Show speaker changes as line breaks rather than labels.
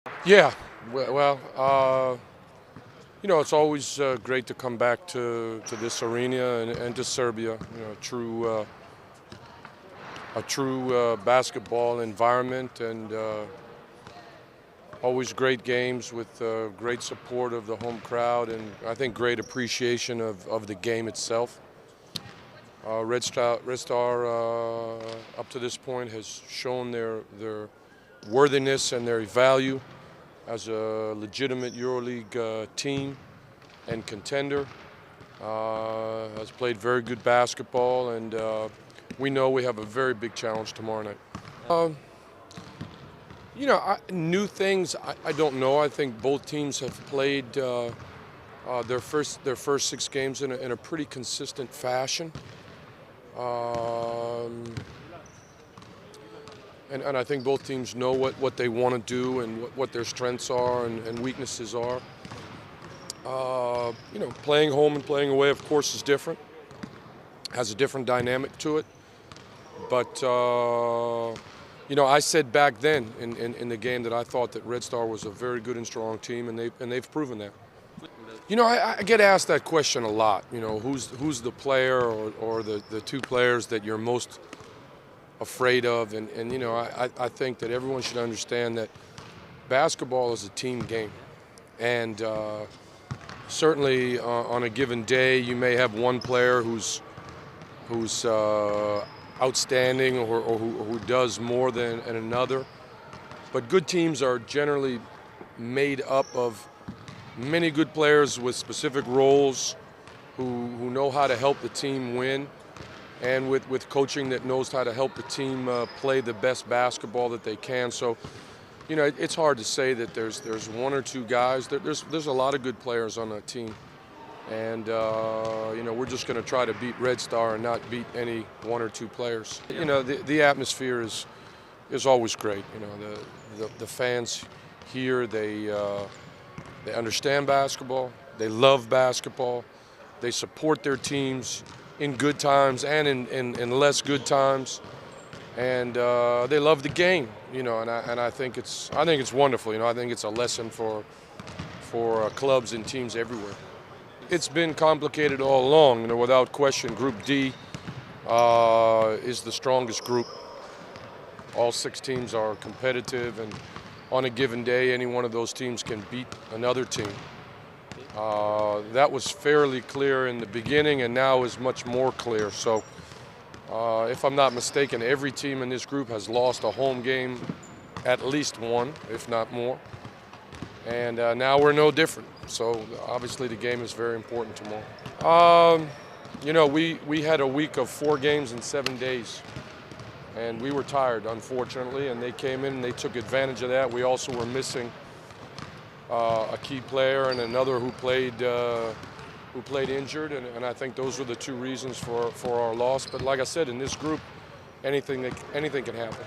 Yeah, it's always great to come back to this arena and to Serbia. A true basketball environment, and always great games with great support of the home crowd, and I think great appreciation of the game itself. Red Star up to this point has shown their worthiness and their value as a legitimate EuroLeague team and contender. Has played very good basketball, and we know we have a very big challenge tomorrow night. New things, I don't know. I think both teams have played their first 6 games in a pretty consistent fashion. And I think both teams know what they want to do and what their strengths are and weaknesses are. Playing home and playing away, of course, is different. Has a different dynamic to it. But, I said back then in the game that I thought that Red Star was a very good and strong team, and they've proven that. I get asked that question a lot. Who's the player or the two players that you're most afraid of? And I think that everyone should understand that basketball is a team game. And certainly on a given day, you may have one player who's outstanding or who does more than another. But good teams are generally made up of many good players with specific roles who know how to help the team win, and with coaching that knows how to help the team play the best basketball that they can. So, it's hard to say that there's one or two guys. There's a lot of good players on that team, and we're just going to try to beat Red Star and not beat any one or two players. The atmosphere is always great. The fans here, they understand basketball. They love basketball. They support their teams in good times and in less good times, and they love the game. And I think it's wonderful. I think it's a lesson for clubs and teams everywhere. It's been complicated all along. Without question, Group D is the strongest group. All 6 teams are competitive, and on a given day, any one of those teams can beat another team. That was fairly clear in the beginning, and now is much more clear. So, if I'm not mistaken, every team in this group has lost a home game, at least one, if not more. And now we're no different. So, obviously, the game is very important tomorrow. We had a week of 4 games in 7 days. And we were tired, unfortunately, and they came in and they took advantage of that. We also were missing a key player and another who played injured, and I think those were the 2 reasons for our loss. But like I said, in this group, anything can happen.